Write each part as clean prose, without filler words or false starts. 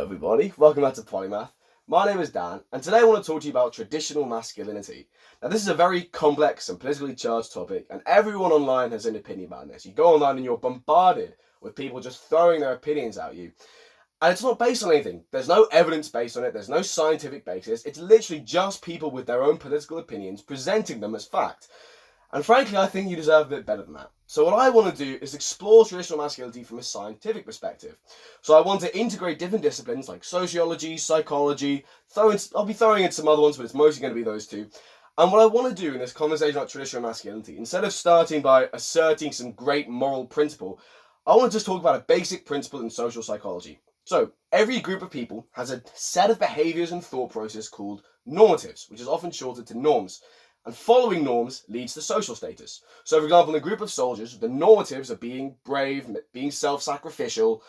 everybody, welcome back to Polymath. My name is Dan, and today I want to talk to you about traditional masculinity. Now, this is a very complex and politically charged topic, and everyone online has an opinion about this. You go online and you're bombarded with people just throwing their opinions at you, and it's not based on anything. There's no evidence based on it, there's no scientific basis. It's literally just people with their own political opinions presenting them as fact. And frankly, I think you deserve a bit better than that. So what I want to do is explore traditional masculinity from a scientific perspective. So I want to integrate different disciplines like sociology, psychology, I'll be throwing in some other ones, but it's mostly going to be those two. And what I want to do in this conversation about traditional masculinity, instead of starting by asserting some great moral principle, I want to just talk about a basic principle in social psychology. So every group of people has a set of behaviors and thought process called normatives, which is often shortened to norms. And following norms leads to social status. So, for example, in a group of soldiers, the normatives are being brave, being self-sacrificial,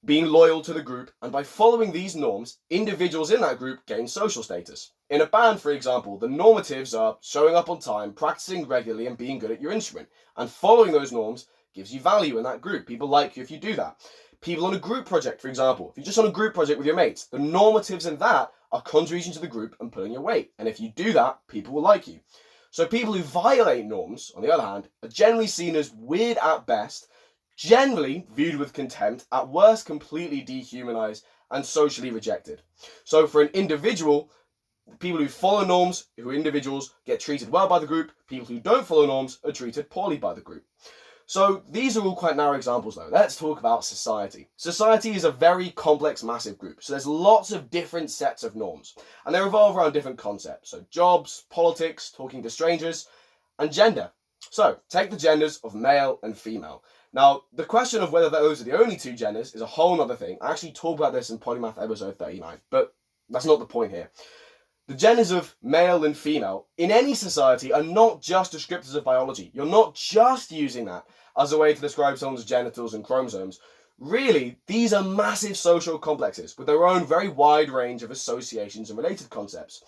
being loyal to the group, and by following these norms, individuals in that group gain social status. In a band, for example, the normatives are showing up on time, practicing regularly, and being good at your instrument. And following those norms gives you value in that group. People like you if you do that. People on a group project, for example, if you're just on a group project with your mates, the normatives in that are contributing to the group and pulling your weight. And if you do that, people will like you. So people who violate norms, on the other hand, are generally seen as weird at best, generally viewed with contempt, at worst completely dehumanized and socially rejected. So for an individual, people who follow norms, who are individuals, get treated well by the group. People who don't follow norms are treated poorly by the group. So these are all quite narrow examples though. Let's talk about society. Society is a very complex, massive group. So there's lots of different sets of norms. And they revolve around different concepts. So jobs, politics, talking to strangers, and gender. So take the genders of male and female. Now, the question of whether those are the only two genders is a whole other thing. I actually talk about this in Polymath episode 39, but that's not the point here. The genders of male and female in any society are not just descriptors of biology. You're not just using that as a way to describe someone's genitals and chromosomes. Really, these are massive social complexes with their own very wide range of associations and related concepts.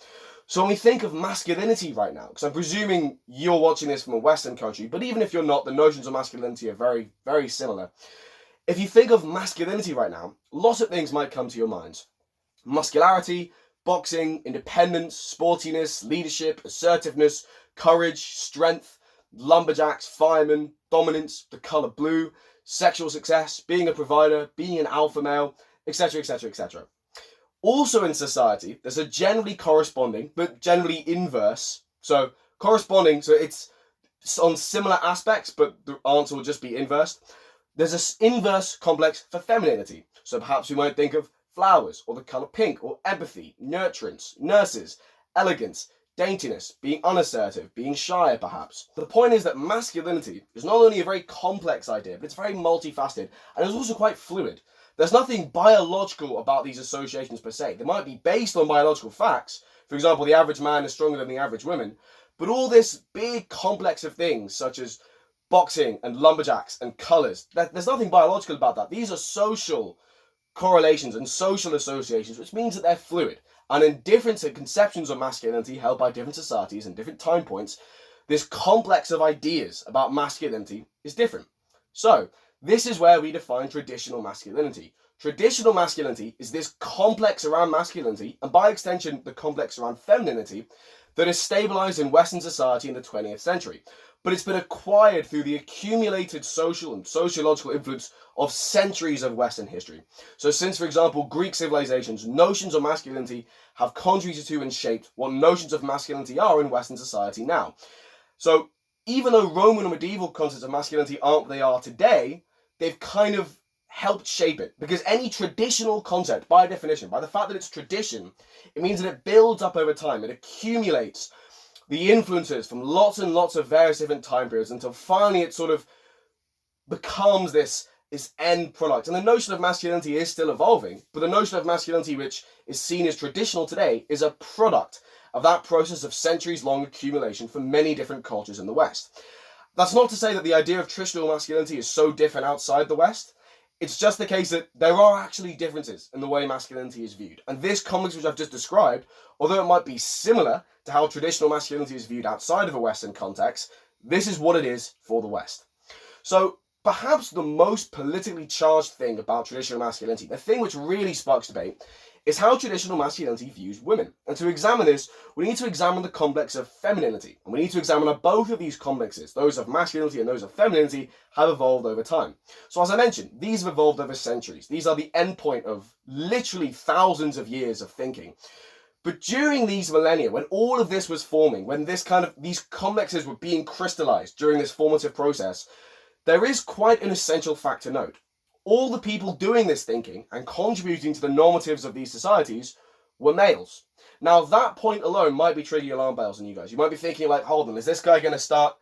So when we think of masculinity right now, because I'm presuming you're watching this from a Western country, but even if you're not, the notions of masculinity are very, very similar. If you think of masculinity right now, lots of things might come to your minds. Muscularity, boxing, independence, sportiness, leadership, assertiveness, courage, strength, lumberjacks, firemen, dominance, the colour blue, sexual success, being a provider, being an alpha male, etc., etc., etc. Also in society, there's a generally corresponding, but generally inverse. So corresponding, so it's on similar aspects, but the answer will just be inverse. There's an inverse complex for femininity. So perhaps we might think of flowers, or the colour pink, or empathy, nurturance, nurses, elegance, daintiness, being unassertive, being shy perhaps. The point is that masculinity is not only a very complex idea, but it's very multifaceted, and it's also quite fluid. There's nothing biological about these associations per se. They might be based on biological facts. For example, the average man is stronger than the average woman, but all this big complex of things, such as boxing and lumberjacks and colours, there's nothing biological about that. These are social correlations and social associations, which means that they're fluid. And in different conceptions of masculinity held by different societies and different time points, this complex of ideas about masculinity is different. So this is where we define traditional masculinity. Traditional masculinity is this complex around masculinity, and by extension, the complex around femininity, that is stabilized in Western society in the 20th century. But it's been acquired through the accumulated social and sociological influence of centuries of Western history. So since, for example, Greek civilizations, notions of masculinity have contributed to and shaped what notions of masculinity are in Western society now. So even though Roman or medieval concepts of masculinity aren't what they are today, they've kind of helped shape it. Because any traditional concept, by definition, by the fact that it's tradition, it means that it builds up over time. It accumulates the influences from lots and lots of various different time periods until finally it sort of becomes this end product. And the notion of masculinity is still evolving, but the notion of masculinity which is seen as traditional today is a product of that process of centuries-long accumulation from many different cultures in the West. That's not to say that the idea of traditional masculinity is so different outside the West. It's just the case that there are actually differences in the way masculinity is viewed. And this complex which I've just described, although it might be similar to how traditional masculinity is viewed outside of a Western context, this is what it is for the West. So perhaps the most politically charged thing about traditional masculinity, the thing which really sparks debate, is how traditional masculinity views women. And to examine this, we need to examine the complex of femininity. And we need to examine how both of these complexes, those of masculinity and those of femininity, have evolved over time. So as I mentioned, these have evolved over centuries. These are the endpoint of literally thousands of years of thinking. But during these millennia, when all of this was forming, when these complexes were being crystallized during this formative process, there is quite an essential fact to note. All the people doing this thinking and contributing to the normatives of these societies were males. Now, that point alone might be triggering alarm bells in you guys. You might be thinking, like, hold on, is this guy going to start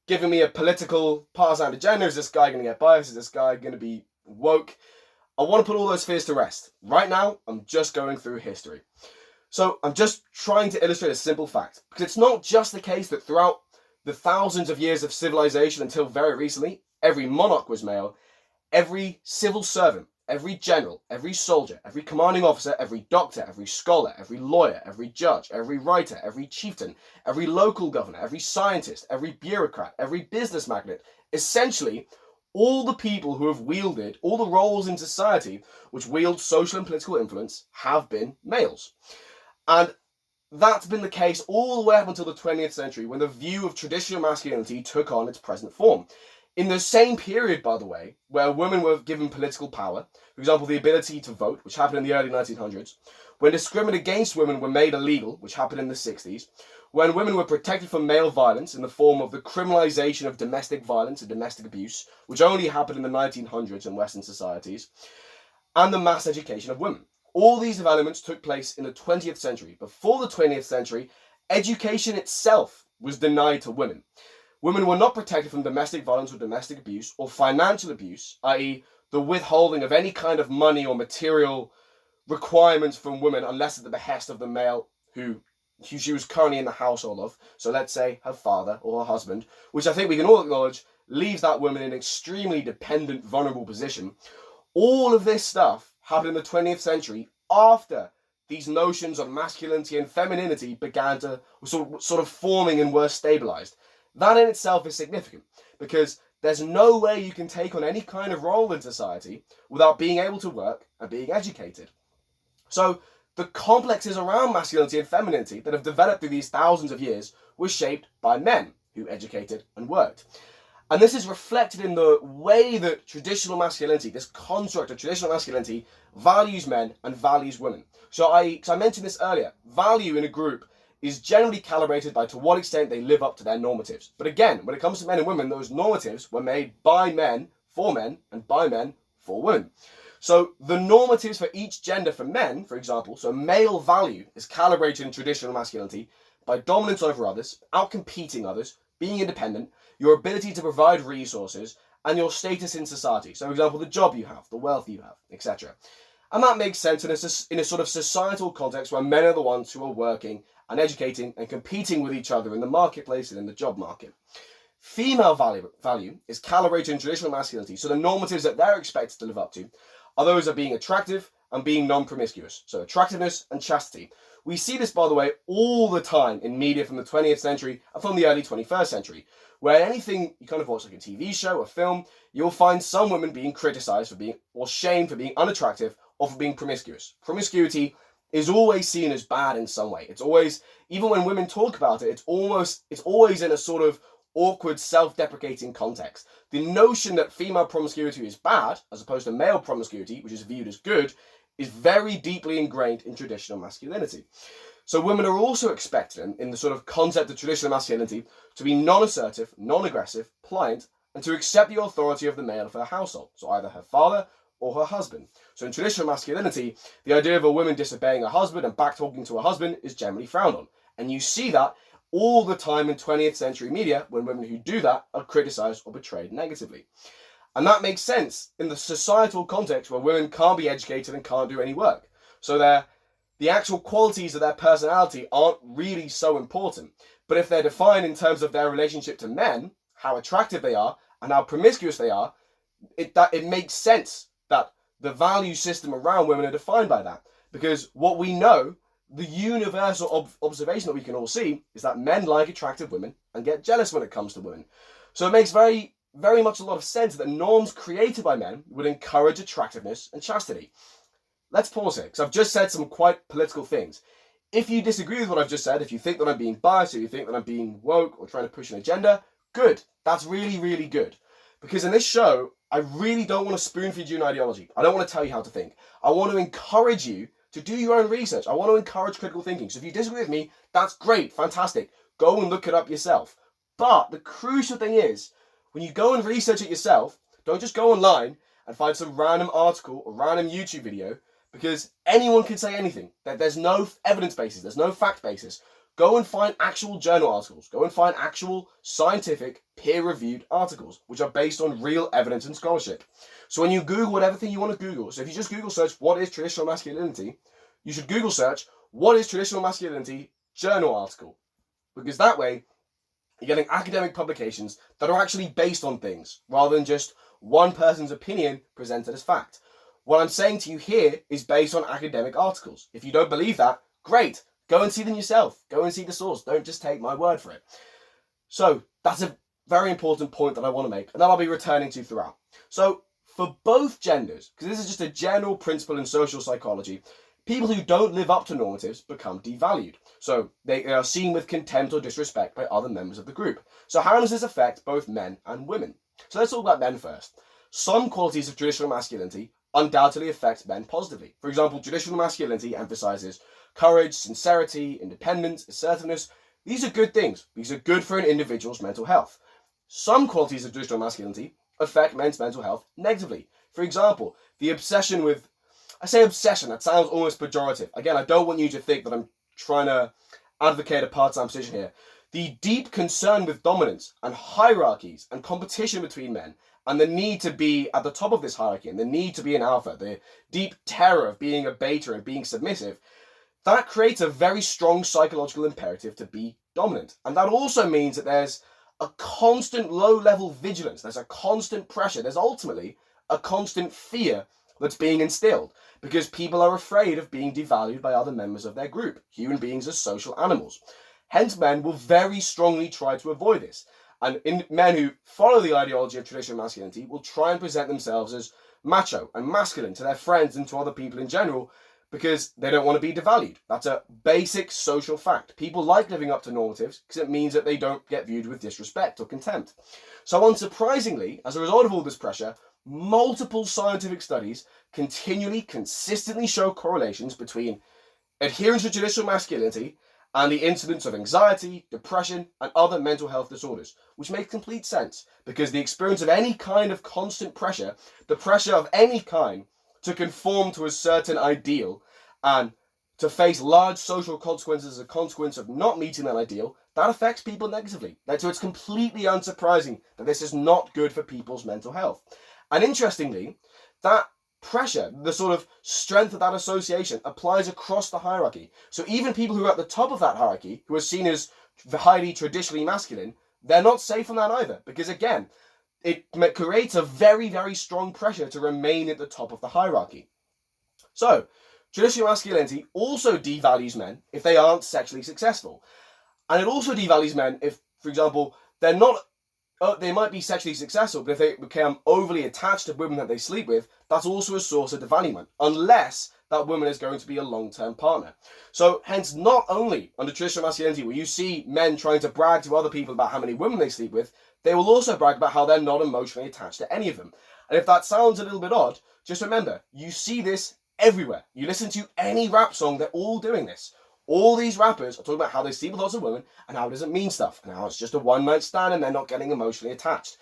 giving me a political partisan agenda? Is this guy going to get biased? Is this guy going to be woke? I want to put all those fears to rest. Right now, I'm just going through history. So I'm just trying to illustrate a simple fact, because it's not just the case that throughout the thousands of years of civilization until very recently, every monarch was male. Every civil servant, every general, every soldier, every commanding officer, every doctor, every scholar, every lawyer, every judge, every writer, every chieftain, every local governor, every scientist, every bureaucrat, every business magnate, essentially all the people who have wielded all the roles in society which wield social and political influence have been males. And that's been the case all the way up until the 20th century, when the view of traditional masculinity took on its present form. In the same period, by the way, where women were given political power, for example, the ability to vote, which happened in the early 1900s, when discrimination against women were made illegal, which happened in the 60s, when women were protected from male violence in the form of the criminalization of domestic violence and domestic abuse, which only happened in the 1900s in Western societies, and the mass education of women. All these developments took place in the 20th century. Before the 20th century, education itself was denied to women. Women were not protected from domestic violence or domestic abuse or financial abuse, i.e. the withholding of any kind of money or material requirements from women unless at the behest of the male who she was currently in the household of. So let's say her father or her husband, which I think we can all acknowledge leaves that woman in an extremely dependent, vulnerable position. All of this stuff happened in the 20th century after these notions of masculinity and femininity began to sort of forming and were stabilized. That in itself is significant, because there's no way you can take on any kind of role in society without being able to work and being educated. So the complexes around masculinity and femininity that have developed through these thousands of years were shaped by men who educated and worked. And this is reflected in the way that traditional masculinity, this construct of traditional masculinity, values men and values women. So I mentioned this earlier, value in a group is generally calibrated by to what extent they live up to their normatives. But again, when it comes to men and women, those normatives were made by men for men and by men for women. So the normatives for each gender for men, for example, so male value is calibrated in traditional masculinity by dominance over others, outcompeting others, being independent, your ability to provide resources, and your status in society. So for example, the job you have, the wealth you have, etc. And that makes sense in a sort of societal context where men are the ones who are working and educating and competing with each other in the marketplace and in the job market. Female value is calibrated in traditional masculinity, so the normatives that they're expected to live up to are those of being attractive and being non-promiscuous. So attractiveness and chastity. We see this, by the way, all the time in media from the 20th century and from the early 21st century, where anything you kind of watch, like a TV show or film, you'll find some women being criticized for being, or shamed for being unattractive or for being promiscuous. Promiscuity is always seen as bad in some way. It's always, even when women talk about it, it's always in a sort of awkward, self-deprecating context. The notion that female promiscuity is bad, as opposed to male promiscuity, which is viewed as good, is very deeply ingrained in traditional masculinity. So women are also expected, in the sort of concept of traditional masculinity, to be non-assertive, non-aggressive, pliant, and to accept the authority of the male of her household, so either her father or her husband. So in traditional masculinity, the idea of a woman disobeying her husband and back-talking to her husband is generally frowned on. And you see that all the time in 20th century media when women who do that are criticized or portrayed negatively. And that makes sense in the societal context where women can't be educated and can't do any work. So the actual qualities of their personality aren't really so important. But if they're defined in terms of their relationship to men, how attractive they are and how promiscuous they are, it makes sense that the value system around women are defined by that. Because what we know, the universal observation that we can all see, is that men like attractive women and get jealous when it comes to women. So it makes very very much a lot of sense that norms created by men would encourage attractiveness and chastity. Let's pause here, because I've just said some quite political things. If you disagree with what I've just said, if you think that I'm being biased, or you think that I'm being woke or trying to push an agenda, good. That's really, really good. Because in this show, I really don't want to spoon feed you an ideology. I don't want to tell you how to think. I want to encourage you to do your own research. I want to encourage critical thinking. So if you disagree with me, that's great, fantastic. Go and look it up yourself. But the crucial thing is, when you go and research it yourself, don't just go online and find some random article or random YouTube video, because anyone can say anything. There's no evidence basis, there's no fact basis. Go and find actual journal articles. Go and find actual scientific, peer-reviewed articles, which are based on real evidence and scholarship. So when you Google whatever thing you want to Google, so if you just Google search, what is traditional masculinity, you should Google search, what is traditional masculinity journal article. Because that way, you're getting academic publications that are actually based on things, rather than just one person's opinion presented as fact. What I'm saying to you here is based on academic articles. If you don't believe that, great. Go and see them yourself. Go and see the source. Don't just take my word for it. So that's a very important point that I want to make, and that I'll be returning to throughout. So for both genders, because this is just a general principle in social psychology, people who don't live up to normatives become devalued. So they are seen with contempt or disrespect by other members of the group. So how does this affect both men and women? So let's talk about men first. Some qualities of traditional masculinity undoubtedly affect men positively. For example, traditional masculinity emphasizes courage, sincerity, independence, assertiveness. These are good things. These are good for an individual's mental health. Some qualities of traditional masculinity affect men's mental health negatively. For example, the obsession with, I say obsession, that sounds almost pejorative. Again, I don't want you to think that I'm trying to advocate a part-time position here. The deep concern with dominance and hierarchies and competition between men, and the need to be at the top of this hierarchy, and the need to be an alpha, the deep terror of being a beta and being submissive, that creates a very strong psychological imperative to be dominant. And that also means that there's a constant low-level vigilance, there's a constant pressure, there's ultimately a constant fear that's being instilled, because people are afraid of being devalued by other members of their group. Human beings are social animals. Hence, men will very strongly try to avoid this. And men who follow the ideology of traditional masculinity will try and present themselves as macho and masculine to their friends and to other people in general, because they don't want to be devalued. That's a basic social fact. People like living up to normatives because it means that they don't get viewed with disrespect or contempt. So unsurprisingly, as a result of all this pressure, multiple scientific studies continually, consistently show correlations between adherence to traditional masculinity and the incidence of anxiety, depression, and other mental health disorders, which makes complete sense, because the experience of any kind of constant pressure, the pressure of any kind to conform to a certain ideal and to face large social consequences as a consequence of not meeting that ideal, that affects people negatively. So it's completely unsurprising that this is not good for people's mental health. And interestingly, that pressure, the sort of strength of that association, applies across the hierarchy. So even people who are at the top of that hierarchy, who are seen as highly traditionally masculine, they're not safe from that either, because again, it creates a very, very strong pressure to remain at the top of the hierarchy. So, traditional masculinity also devalues men if they aren't sexually successful. And it also devalues men if, for example, they're not, they might be sexually successful, but if they become overly attached to women that they sleep with, that's also a source of devaluation, unless that woman is going to be a long-term partner. So hence, not only under traditional masculinity will you see men trying to brag to other people about how many women they sleep with, they will also brag about how they're not emotionally attached to any of them. And if that sounds a little bit odd, just remember, you see this everywhere. You listen to any rap song, they're all doing this. All these rappers are talking about how they sleep with lots of women and how it doesn't mean stuff and how it's just a one-night stand and they're not getting emotionally attached.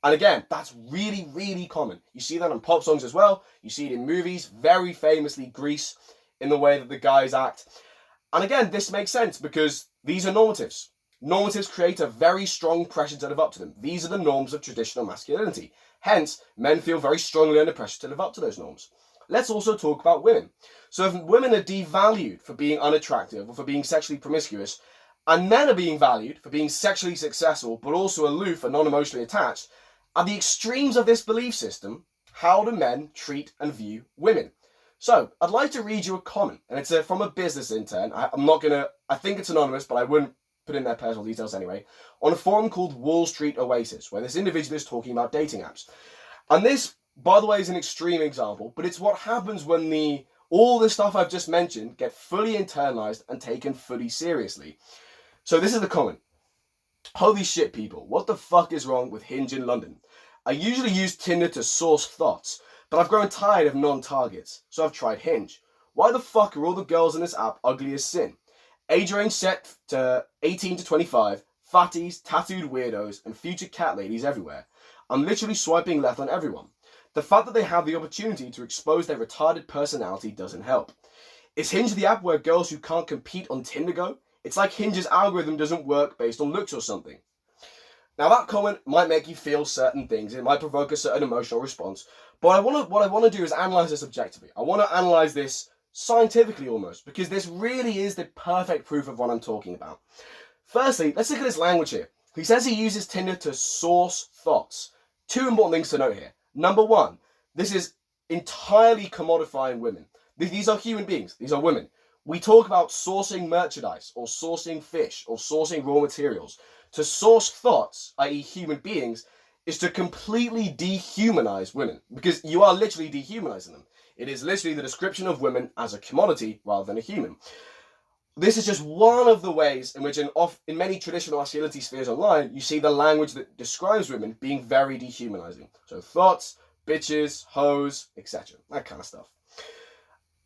And again, that's really, really common. You see that in pop songs as well. You see it in movies, very famously Grease, in the way that the guys act. And again, this makes sense because these are normatives. Normatives create a very strong pressure to live up to them. These are the norms of traditional masculinity. Hence, men feel very strongly under pressure to live up to those norms. Let's also talk about women. So if women are devalued for being unattractive or for being sexually promiscuous, and men are being valued for being sexually successful but also aloof and non-emotionally attached, at the extremes of this belief system, how do men treat and view women? So I'd like to read you a comment, and it's from a business intern. I think it's anonymous, but I wouldn't put in their personal details anyway, on a forum called Wall Street Oasis, where this individual is talking about dating apps. And this, by the way, is an extreme example, but it's what happens when all the stuff I've just mentioned get fully internalized and taken fully seriously. So this is the comment. Holy shit, people, what the fuck is wrong with Hinge in London? I usually use Tinder to source thoughts, but I've grown tired of non-targets, so I've tried Hinge. Why the fuck are all the girls in this app ugly as sin? Age range set to 18 to 25, fatties, tattooed weirdos, and future cat ladies everywhere. I'm literally swiping left on everyone. The fact that they have the opportunity to expose their retarded personality doesn't help. Is Hinge the app where girls who can't compete on Tinder go? It's like Hinge's algorithm doesn't work based on looks or something. Now that comment might make you feel certain things, it might provoke a certain emotional response, but what I want to do is analyze this objectively. I want to analyze this scientifically almost, because this really is the perfect proof of what I'm talking about. Firstly, let's look at his language here. He says he uses Tinder to source thoughts. Two important things to note here. Number one, this is entirely commodifying women. These are human beings. These are women. We talk about sourcing merchandise or sourcing fish or sourcing raw materials. To source thoughts, i.e. human beings, is to completely dehumanize women, because you are literally dehumanizing them. It is literally the description of women as a commodity rather than a human. This is just one of the ways in which in many traditional masculinity spheres online, you see the language that describes women being very dehumanizing. So thoughts, bitches, hoes, etc. That kind of stuff.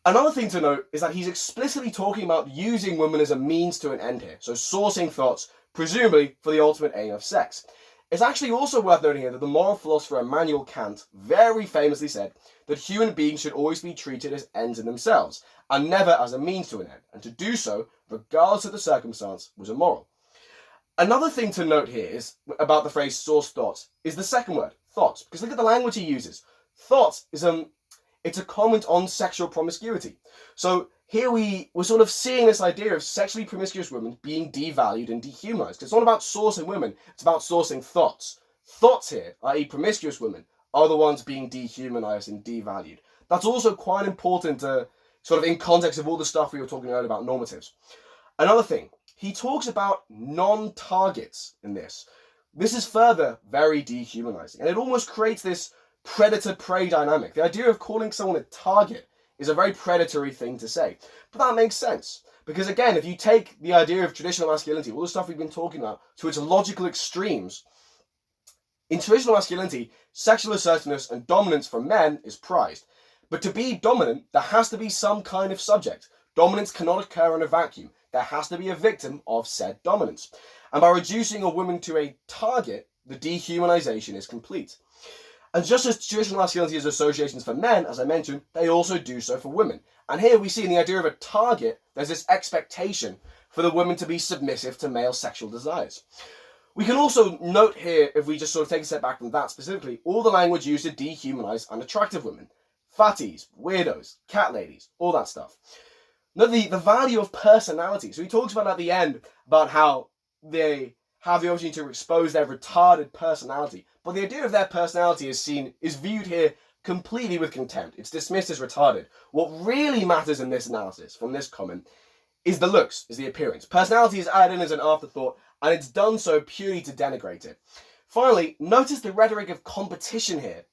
Another thing to note is that he's explicitly talking about using women as a means to an end here. So sourcing thoughts, presumably for the ultimate aim of sex. It's actually also worth noting here that the moral philosopher Immanuel Kant very famously said that human beings should always be treated as ends in themselves, and never as a means to an end, and to do so, regardless of the circumstance, was immoral. Another thing to note here is about the phrase source thoughts is the second word, thoughts, because look at the language he uses. Thoughts is it's a comment on sexual promiscuity. So here we're sort of seeing this idea of sexually promiscuous women being devalued and dehumanized. It's not about sourcing women, it's about sourcing thoughts. Thoughts here, i.e. promiscuous women, are the ones being dehumanized and devalued. That's also quite important to sort of in context of all the stuff we were talking earlier about normatives. Another thing, he talks about non-targets in this. This is further very dehumanizing, and it almost creates this predator-prey dynamic. The idea of calling someone a target is a very predatory thing to say. But that makes sense. Because again, if you take the idea of traditional masculinity, all the stuff we've been talking about, to its logical extremes, in traditional masculinity, sexual assertiveness and dominance for men is prized. But to be dominant, there has to be some kind of subject. Dominance cannot occur in a vacuum. There has to be a victim of said dominance. And by reducing a woman to a target, the dehumanization is complete. And just as traditional masculinity has associations for men, as I mentioned, they also do so for women. And here we see in the idea of a target, there's this expectation for the woman to be submissive to male sexual desires. We can also note here, if we just sort of take a step back from that specifically, all the language used to dehumanize unattractive women. Fatties, weirdos, cat ladies, all that stuff. Now, the value of personality. So he talks about at the end about how they have the opportunity to expose their retarded personality. But the idea of their personality is viewed here completely with contempt. It's dismissed as retarded. What really matters in this analysis, from this comment, is the looks, is the appearance. Personality is added in as an afterthought, and it's done so purely to denigrate it. Finally, notice the rhetoric of competition here.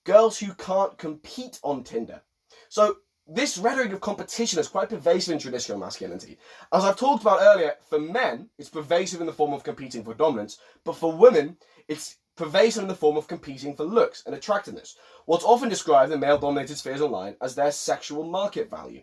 Girls who can't compete on Tinder. So this rhetoric of competition is quite pervasive in traditional masculinity. As I've talked about earlier, for men, it's pervasive in the form of competing for dominance, but for women, it's pervasive in the form of competing for looks and attractiveness, what's often described in male-dominated spheres online as their sexual market value.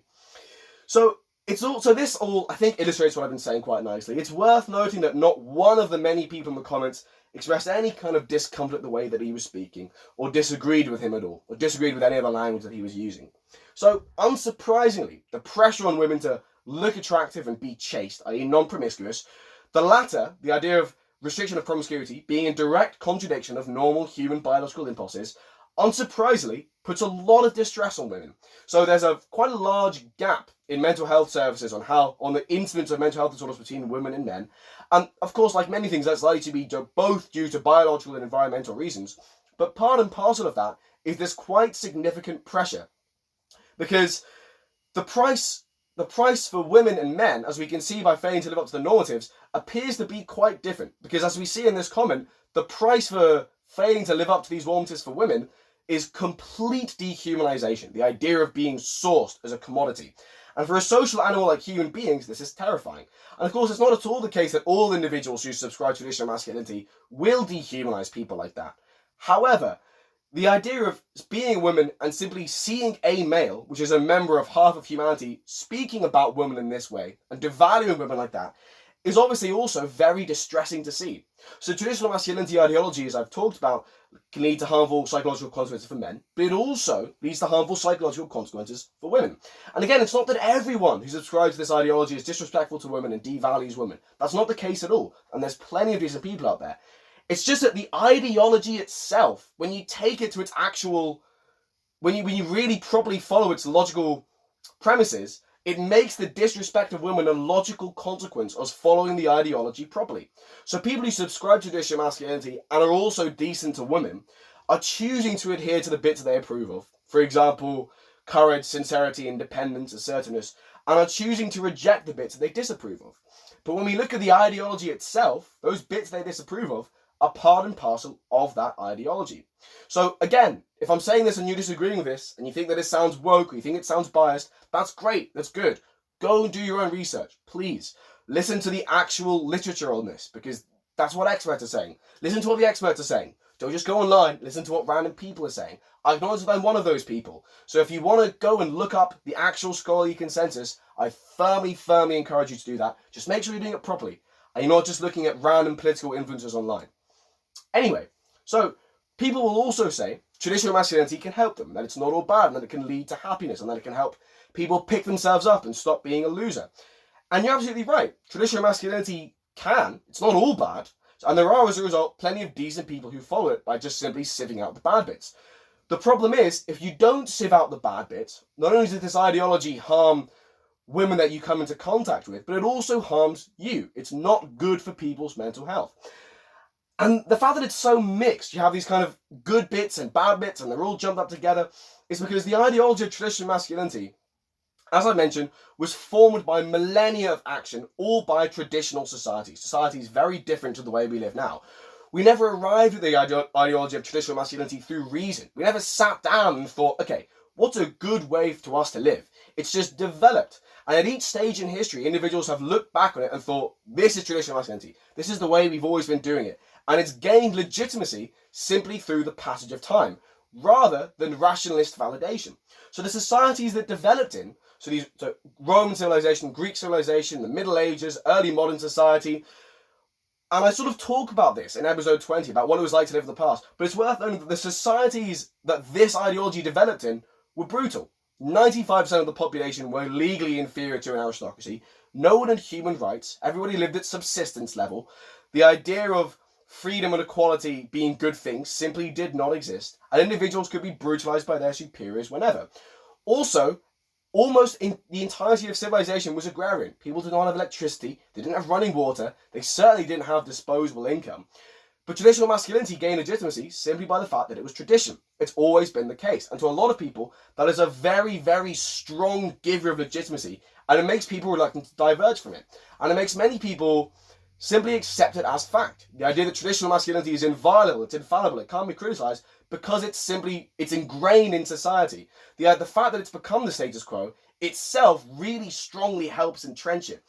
So this all, I think, illustrates what I've been saying quite nicely. It's worth noting that not one of the many people in the comments expressed any kind of discomfort at the way that he was speaking, or disagreed with him at all, or disagreed with any of the language that he was using. So, unsurprisingly, the pressure on women to look attractive and be chaste, i.e. non-promiscuous, the latter, the idea of restriction of promiscuity, being in direct contradiction of normal human biological impulses, unsurprisingly, puts a lot of distress on women. So there's quite a large gap in mental health services on the incidence of mental health disorders between women and men. And of course, like many things, that's likely to be both due to biological and environmental reasons. But part and parcel of that is this quite significant pressure. Because the price the price for women and men, as we can see by failing to live up to the normatives, appears to be quite different. Because as we see in this comment, the price for failing to live up to these normatives for women is complete dehumanization, the idea of being sourced as a commodity. And for a social animal like human beings, this is terrifying. And of course, it's not at all the case that all individuals who subscribe to traditional masculinity will dehumanize people like that. However, the idea of being a woman and simply seeing a male, which is a member of half of humanity, speaking about women in this way and devaluing women like that, is obviously also very distressing to see. So traditional masculinity ideology, as I've talked about, can lead to harmful psychological consequences for men, but it also leads to harmful psychological consequences for women. And again, it's not that everyone who subscribes to this ideology is disrespectful to women and devalues women. That's not the case at all. And there's plenty of decent people out there. It's just that the ideology itself, when you take it to its actual, when you really properly follow its logical premises, it makes the disrespect of women a logical consequence of following the ideology properly. So people who subscribe to traditional masculinity and are also decent to women are choosing to adhere to the bits they approve of. For example, courage, sincerity, independence, assertiveness, and are choosing to reject the bits that they disapprove of. But when we look at the ideology itself, those bits they disapprove of are part and parcel of that ideology. So again, if I'm saying this and you're disagreeing with this, and you think that it sounds woke, or you think it sounds biased, that's great, that's good. Go and do your own research, please. Listen to the actual literature on this, because that's what experts are saying. Listen to what the experts are saying. Don't just go online, listen to what random people are saying. I acknowledge that I'm one of those people. So if you want to go and look up the actual scholarly consensus, I firmly encourage you to do that. Just make sure you're doing it properly, and you're not just looking at random political influencers online. Anyway, so people will also say traditional masculinity can help them, that it's not all bad, and that it can lead to happiness, and that it can help people pick themselves up and stop being a loser. And you're absolutely right. Traditional masculinity can. It's not all bad. And there are, as a result, plenty of decent people who follow it by just simply sieving out the bad bits. The problem is, if you don't sieve out the bad bits, not only does this ideology harm women that you come into contact with, but it also harms you. It's not good for people's mental health. And the fact that it's so mixed, you have these kind of good bits and bad bits, and they're all jumped up together, is because the ideology of traditional masculinity, as I mentioned, was formed by millennia of action, all by traditional societies. Societies very different to the way we live now. We never arrived at the ideology of traditional masculinity through reason. We never sat down and thought, okay, what's a good way to us to live? It's just developed. And at each stage in history, individuals have looked back on it and thought, this is traditional masculinity. This is the way we've always been doing it. And it's gained legitimacy simply through the passage of time, rather than rationalist validation. So the societies that developed in, so Roman civilization, Greek civilization, the Middle Ages, early modern society, and I sort of talk about this in episode 20, about what it was like to live in the past, but it's worth noting that the societies that this ideology developed in were brutal. 95% of the population were legally inferior to an aristocracy. No one had human rights. Everybody lived at subsistence level. The idea of freedom and equality being good things simply did not exist, and individuals could be brutalized by their superiors whenever. Also, almost in the entirety of civilization was agrarian. People did not have electricity, they didn't have running water, they certainly didn't have disposable income. But traditional masculinity gained legitimacy simply by the fact that it was tradition. It's always been the case. And to a lot of people, that is a very strong giver of legitimacy, and it makes people reluctant to diverge from it. And it makes many people simply accept it as fact. The idea that traditional masculinity is inviolable, it's infallible, it can't be criticized, because it's ingrained in society. The fact that it's become the status quo itself really strongly helps entrench it.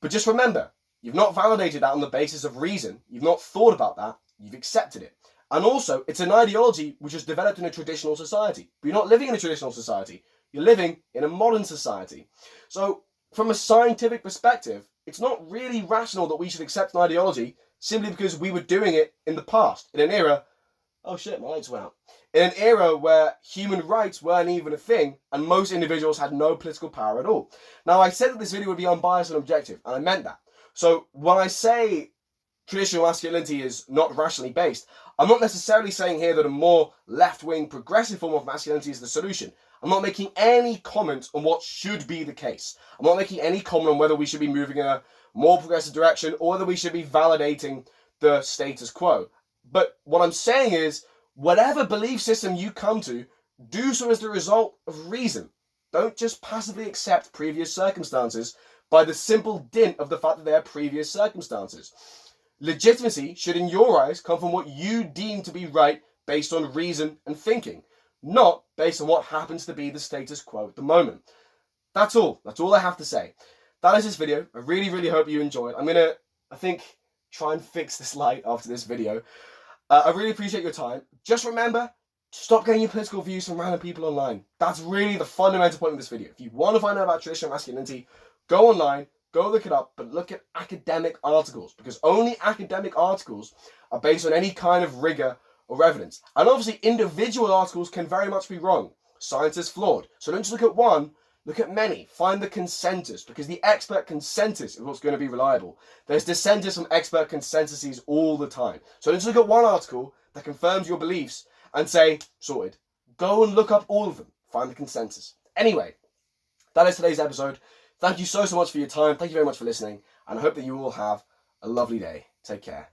But just remember, you've not validated that on the basis of reason, you've not thought about that, you've accepted it. And also, it's an ideology which is developed in a traditional society. But you're not living in a traditional society, you're living in a modern society. So, from a scientific perspective, it's not really rational that we should accept an ideology simply because we were doing it in the past, in an era, oh shit, my lights went out, in an era where human rights weren't even a thing, and most individuals had no political power at all. Now, I said that this video would be unbiased and objective, and I meant that. So, when I say traditional masculinity is not rationally based, I'm not necessarily saying here that a more left-wing progressive form of masculinity is the solution. I'm not making any comment on what should be the case. I'm not making any comment on whether we should be moving in a more progressive direction or whether we should be validating the status quo. But what I'm saying is, whatever belief system you come to, do so as the result of reason. Don't just passively accept previous circumstances by the simple dint of the fact that they are previous circumstances. Legitimacy should, in your eyes, come from what you deem to be right based on reason and thinking, not based on what happens to be the status quo at the moment. That's all. That's all I have to say. That is this video. I really, really hope you enjoyed. I'm going to, I think, try and fix this light after this video. I really appreciate your time. Just remember, stop getting your political views from random people online. That's really the fundamental point of this video. If you want to find out about traditional masculinity, go online, go look it up, but look at academic articles, because only academic articles are based on any kind of rigor or evidence. And obviously, individual articles can very much be wrong. Science is flawed. So don't just look at one, look at many. Find the consensus, because the expert consensus is what's going to be reliable. There's dissenters from expert consensuses all the time. So don't just look at one article that confirms your beliefs and say, sorted. Go and look up all of them. Find the consensus. Anyway, that is today's episode. Thank you so much for your time. Thank you very much for listening. And I hope that you all have a lovely day. Take care.